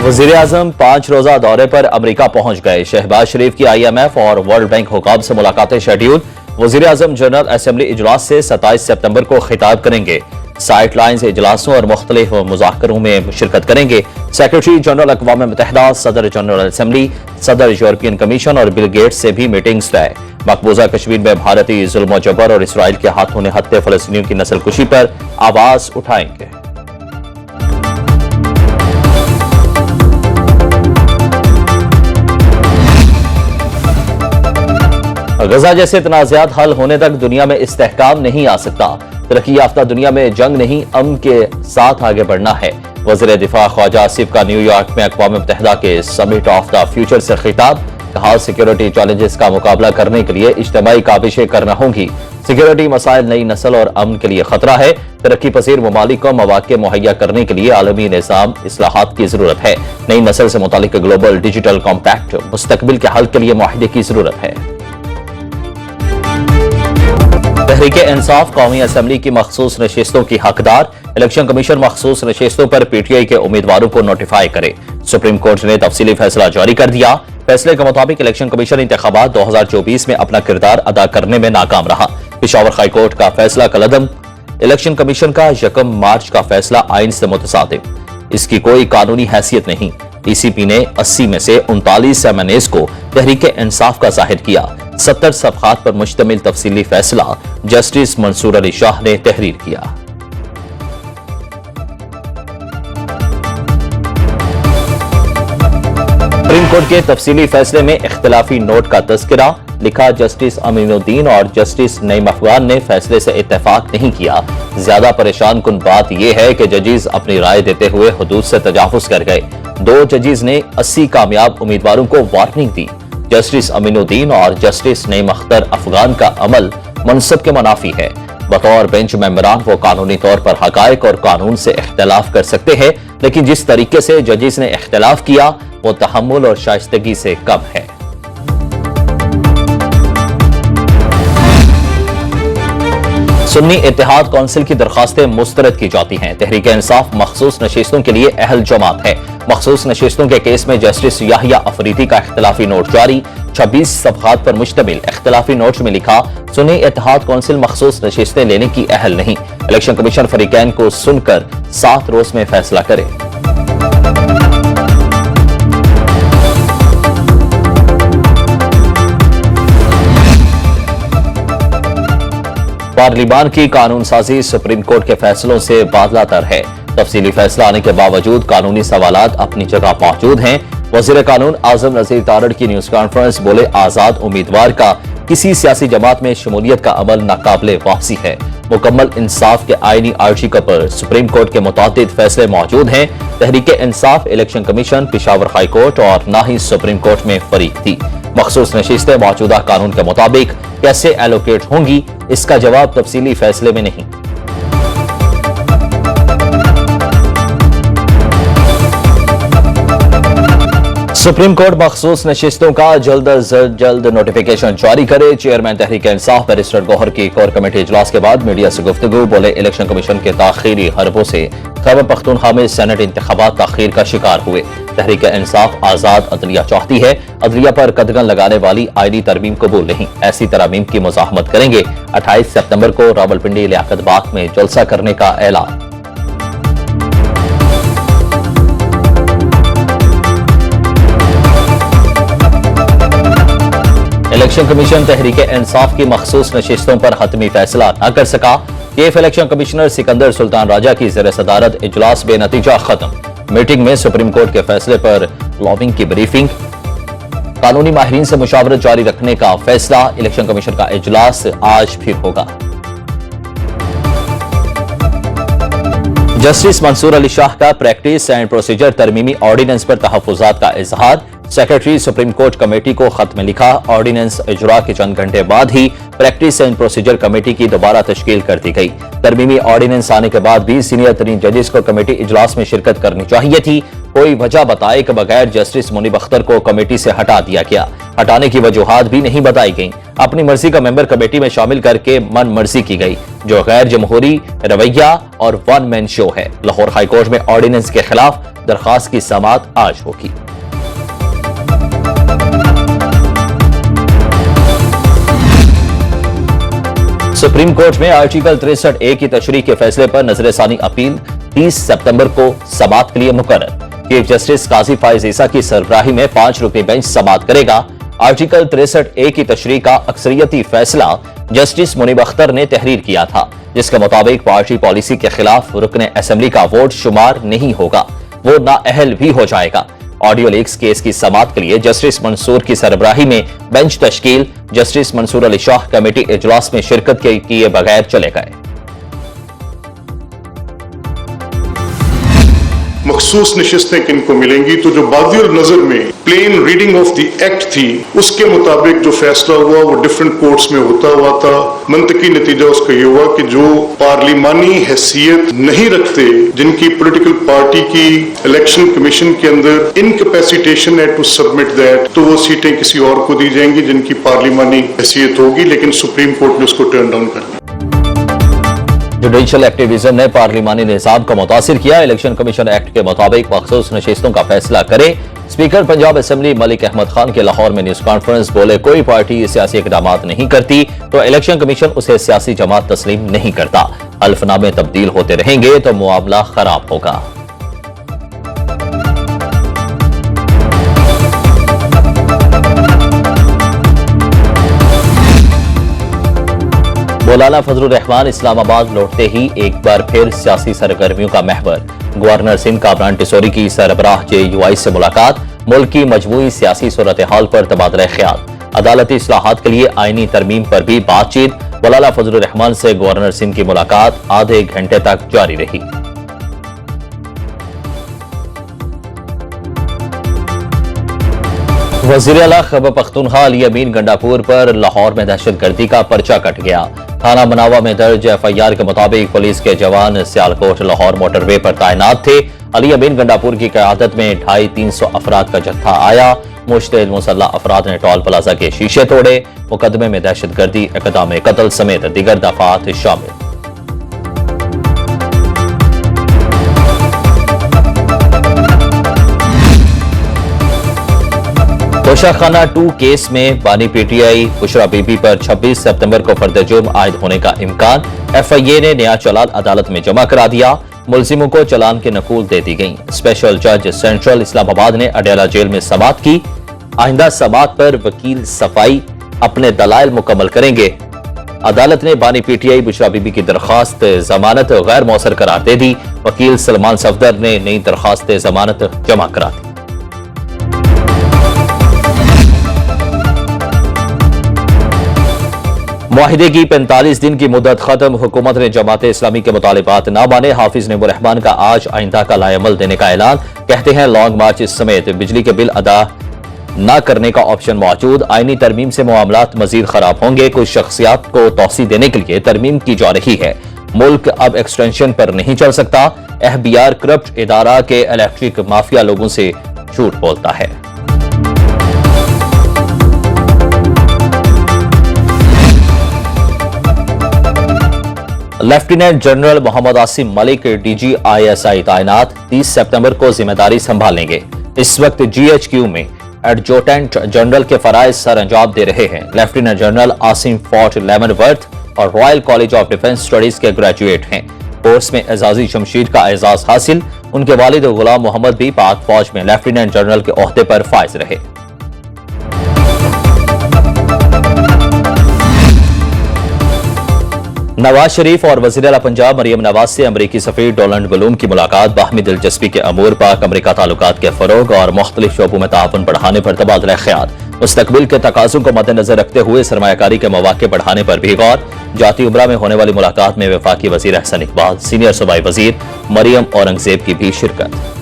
वज़ीर आज़म 5 रोज़ा दौरे पर अमरीका पहुंच गए। शहबाज शरीफ की IMF और वर्ल्ड बैंक हुकाम से मुलाकातें शेड्यूल। वज़ीर आज़म जनरल असेंबली इजलास से 27 सितंबर को खिताब करेंगे। साइड लाइन्स इजलासों और मुख्तलिफ मुज़ाकरों में शिरकत करेंगे। सेक्रेटरी जनरल अक़वाम मुत्तहिदा, सदर जनरल असेंबली, सदर यूरोपियन कमीशन और बिल गेट्स से भी मीटिंग्स तय। मकबूजा कश्मीर में भारतीय जुल्म जबर और इसराइल के हाथों निहत्ते फ़लस्तीनियों की नस्लकुशी पर आवाज़ उठाएंगे। गजा जैसे तनाज़ात हल होने तक दुनिया में इस्तेहकाम नहीं आ सकता। तरक्की याफ्ता दुनिया में जंग नहीं, अमन के साथ आगे बढ़ना है। वज़ीर दिफा ख्वाजा आसिफ का न्यूयॉर्क में अक़वाम मुत्तहिदा के समिट ऑफ द फ्यूचर से खिताब। कहा, सिक्योरिटी चैलेंजेस का मुकाबला करने के लिए इज्तिमाई काबिशें करना होंगी। सिक्योरिटी मसाइल नई नस्ल और अमन के लिए खतरा है। तरक्की पसीर ममालिक को मौक़े मुहैया करने के लिए आलमी निज़ाम इस्लाहात की जरूरत है। नई नस्ल से मुतालिक ग्लोबल डिजिटल कॉम्पैक्ट मुस्तक़बिल के हल के लिए मुआहिदे की जरूरत है। तहरीके इंसाफ कौमी असेंबली की मखसूस नशिस्तों की हकदार। इलेक्शन कमीशन मखसूस नशिस्तों पर PTI के उम्मीदवारों को नोटिफाई करे। सुप्रीम कोर्ट ने तफसीली फैसला जारी कर दिया। फैसले के मुताबिक इलेक्शन कमीशन इंतखाबात 2024 में अपना किरदार अदा करने में नाकाम रहा। पेशावर हाई कोर्ट का फैसला कलअदम। इलेक्शन कमीशन का 1 मार्च का फैसला आइन से मुतसादिम। इसकी कोई कानूनी हैसियत नहीं। ECP ने 80 में से 39 MNAs को तहरीके इंसाफ का जाहिर किया। 70 सफ़हात पर मुश्तमिल तफसीली फैसला जस्टिस मंसूर अली शाह ने तहरीर किया। सुप्रीम कोर्ट के तफसीली फैसले में इख्तिलाफी नोट का तज़किरा। लिखा, जस्टिस अमीनुद्दीन और जस्टिस नईम अफगान ने फैसले से इत्तेफाक नहीं किया। ज्यादा परेशान कुन बात यह है कि जजीज अपनी राय देते हुए हुदूद से तजावुज कर गए। 2 जजीज ने 80 कामयाब उम्मीदवारों को वार्निंग दी। जस्टिस अमीनुद्दीन और जस्टिस नईम अख्तर अफगान का अमल मनसब के मुनाफी है। बतौर बेंच मेंबरान वो कानूनी तौर पर हकायक और कानून से इख्तिलाफ कर सकते हैं, लेकिन जिस तरीके से जजीज ने इख्तिलाफ किया वो तहम्मुल और शाइस्तगी से कम है। सुन्नी इत्तेहाद कौंसिल की दरखास्तें मुस्तरद की जाती हैं। तहरीक इंसाफ मखसूस नशिस्तों के लिए अहल जमात है। मखसूस नशिस्तों के केस में जस्टिस याहिया अफरीदी का इख्तिलाफी नोट जारी। 26 सफ़हात पर मुश्तमिल इख्तिलाफी नोट में लिखा, सुन्नी इत्तेहाद कौंसिल मखसूस नशिस्तें लेने की अहल नहीं। इलेक्शन कमीशन फरीकैन को सुनकर 7 रोज में फैसला करे। पार्लिमान की कानून साजी सुप्रीम कोर्ट के फैसलों से बादला तर है। तफसीली फैसला आने के बावजूद कानूनी सवालात अपनी जगह मौजूद हैं। वज़ीर कानून आज़म नज़ीर तारड़ की न्यूज़ कॉन्फ्रेंस बोले, आज़ाद उम्मीदवार का किसी सियासी जमात में शमूलियत का अमल नाकाबिले वापसी है। मुकम्मल इंसाफ के आईनी आर्टिकल पर सुप्रीम कोर्ट के मुतादिद फैसले मौजूद हैं। Tehreek Insaf, election commission, Peshawar high court और ना ही सुप्रीम कोर्ट में फरीक थी। मखसूस नशिस्तें मौजूदा कानून के मुताबिक कैसे एलोकेट होंगी, इसका जवाब तफसीली फैसले में नहीं। सुप्रीम कोर्ट मखसूस नशिस्तों का जल्द नोटिफिकेशन जारी करे। चेयरमैन तहरीक इंसाफ बैरिस्टर गौहर की कोर कमेटी इजलास के बाद मीडिया से गुफ्तगू। बोले, इलेक्शन कमीशन के ताखीरी हरबों से खैबर पख्तूनख्वा में सेनेट इंतखाबात ताखीर का शिकार हुए। तहरीक इंसाफ आजाद अदलिया चाहती है। अदलिया पर कदगन लगाने वाली आईनी तरमीम कबूल नहीं। ऐसी तरमीम की मुज़ाहमत करेंगे। 28 सितंबर को रावलपिंडी लियाकत बाग में जलसा करने का ऐलान। इलेक्शन कमीशन तहरीक इंसाफ की मखसूस नशिस्तों पर हतमी फैसला न कर सका। Chief election commissioner Sikandar Sultan Raja की ज़ेर सदारत इजलास बेनतीजा खत्म। मीटिंग में सुप्रीम कोर्ट के फैसले पर लॉबिंग की ब्रीफिंग। कानूनी माहिरीन से मुशावरत जारी रखने का फैसला। इलेक्शन कमीशन का इजलास आज फिर होगा। जस्टिस मंसूर अली शाह का प्रैक्टिस एंड प्रोसीजर तरमीमी ऑर्डिनेंस पर तहफ़्फ़ुज़ात का इजहार। सेक्रेटरी सुप्रीम कोर्ट कमेटी को खत में लिखा, ऑर्डिनेंस इजरा के चंद घंटे बाद ही प्रैक्टिस एंड प्रोसीजर कमेटी की दोबारा तश्कील कर दी गई। तरमीमी ऑर्डिनेंस आने के बाद भी सीनियर तरीन जजेस को कमेटी इजलास में शिरकत करनी चाहिए थी। कोई वजह बताए के बगैर जस्टिस मुनीब अख्तर को कमेटी से हटा दिया गया। हटाने की वजूहात भी नहीं बताई गई। अपनी मर्जी का मेंबर कमेटी में शामिल करके मन मर्जी की गई, जो गैर जमहूरी रवैया और वन मैन शो है। लाहौर हाईकोर्ट में ऑर्डिनेंस के खिलाफ درخواست کی سماعت آج ہوگی۔ سپریم کورٹ میں آرٹیکل 63A کی تشریح کے فیصلے پر نظر ثانی اپیل 30 ستمبر کو سماعت کے لیے مقرر۔ چیف جسٹس قاضی فائز عیسیٰ کی سربراہی میں 5 رکنی بینچ سماعت کرے گا۔ آرٹیکل 63A کی تشریح کا اکثریتی فیصلہ جسٹس منیب اختر نے تحریر کیا تھا، جس کے مطابق پارٹی پالیسی کے خلاف رکن اسمبلی کا ووٹ شمار نہیں ہوگا، وہ نااہل بھی ہو جائے گا۔ آڈیو لیکس کیس کی سماعت کے لیے جسٹس منصور کی سربراہی میں بینچ تشکیل، جسٹس منصور علی شاہ کمیٹی اجلاس میں شرکت کیے بغیر چلے گئے۔ مخصوص نشستیں کن کو ملیں گی، تو جو بادی النظر میں plain reading of the act تھی اس کے مطابق جو فیصلہ ہوا وہ ڈیفرنٹ کورٹس میں ہوتا ہوا تھا۔ منطقی نتیجہ اس کا یہ ہوا کہ جو پارلیمانی حیثیت نہیں رکھتے، جن کی پولیٹیکل پارٹی کی الیکشن کمیشن کے اندر انکیپیسیٹیشن ہے ٹو سبمٹ دیٹ، تو وہ سیٹیں کسی اور کو دی جائیں گی جن کی پارلیمانی حیثیت ہوگی، لیکن سپریم کورٹ نے اس کو ٹرن ڈاؤن کر دیا۔ جوڈیشل ایکٹیویزم نے پارلیمانی نظام کو متاثر کیا، الیکشن کمیشن ایکٹ کے مطابق مخصوص نشستوں کا فیصلہ کرے۔ اسپیکر پنجاب اسمبلی ملک احمد خان کے لاہور میں نیوز کانفرنس بولے، کوئی پارٹی سیاسی اقدامات نہیں کرتی تو الیکشن کمیشن اسے سیاسی جماعت تسلیم نہیں کرتا، حلف نامے تبدیل ہوتے رہیں گے تو معاملہ خراب ہوگا۔ مولانا فضل الرحمان اسلام آباد لوٹتے ہی ایک بار پھر سیاسی سرگرمیوں کا محور، گورنر سندھ کامران ٹیسوری کی سربراہ JUI سے ملاقات، ملک کی مجموعی سیاسی صورتحال پر تبادلہ خیال، عدالتی اصلاحات کے لیے آئینی ترمیم پر بھی بات چیت۔ مولانا فضل الرحمان سے گورنر سندھ کی ملاقات آدھے گھنٹے تک جاری رہی۔ وزیر اعلیٰ خیبر پختونخوا علی امین گنڈاپور پر لاہور میں دہشت گردی کا پرچہ کٹ گیا۔ تھانہ مناوا میں درج FIR کے مطابق پولیس کے جوان سیالکوٹ لاہور موٹر وے پر تعینات تھے۔ علی امین گنڈاپور کی قیادت میں 250-300 افراد کا جتھا آیا۔ مشتعل مسلح افراد نے ٹول پلازا کے شیشے توڑے۔ مقدمے میں دہشت گردی، اقدام قتل سمیت دیگر دفعات شامل۔ توشہ خانہ 2 کیس میں بانی PTI بشرا بی بی پر 26 ستمبر کو فرد جرم عائد ہونے کا امکان، FIA نے نیا چالان عدالت میں جمع کرا دیا۔ ملزموں کو چالان کے نقول دے دی گئیں۔ اسپیشل جج سینٹرل اسلام آباد نے اڈیالہ جیل میں سماعت کی۔ آئندہ سماعت پر وکیل صفائی اپنے دلائل مکمل کریں گے۔ عدالت نے بانی PTI بشرا بی بی کی درخواست ضمانت غیر مؤثر قرار دے دی۔ وکیل سلمان صفدر نے نئی درخواست ضمانت جمع کرا دی۔ معاہدے کی 45 دن کی مدت ختم، حکومت نے جماعت اسلامی کے مطالبات نہ مانے۔ حافظ نعیم الرحمان کا آج آئندہ کا لائحہ دینے کا اعلان، کہتے ہیں لانگ مارچ سمیت بجلی کے بل ادا نہ کرنے کا آپشن موجود۔ آئینی ترمیم سے معاملات مزید خراب ہوں گے، کچھ شخصیات کو توسیع دینے کے لیے ترمیم کی جا رہی ہے۔ ملک اب ایکسٹینشن پر نہیں چل سکتا۔ FBR کرپٹ ادارہ کے الیکٹرک مافیا لوگوں سے جھوٹ بولتا ہے۔ لیفٹیننٹ جنرل محمد عاصم ملک DGISI تعینات 30 ستمبر کو ذمہ داری سنبھالیں گے۔ اس وقت GHQ میں ایڈجوٹنٹ جنرل کے فرائض سر انجام دے رہے ہیں۔ Lieutenant general Asim Fort Leavenworth اور royal college of defence studies کے گریجویٹ ہیں۔ کورس میں اعزازی شمشیر کا اعزاز حاصل۔ ان کے والد غلام محمد بھی پاک فوج میں لیفٹیننٹ جنرل کے عہدے پر فائز رہے۔ نواز شریف اور وزیر اعلیٰ پنجاب مریم نواز سے امریکی سفیر ڈونلڈ بلوم کی ملاقات، باہمی دلچسپی کے امور، پاک امریکہ تعلقات کے فروغ اور مختلف شعبوں میں تعاون بڑھانے پر تبادلہ خیال، مستقبل کے تقاضوں کو مد نظر رکھتے ہوئے سرمایہ کاری کے مواقع بڑھانے پر بھی غور۔ جاتی عمرہ میں ہونے والی ملاقات میں وفاقی وزیر احسن اقبال، سینئر صوبائی وزیر مریم اورنگزیب کی بھی شرکت۔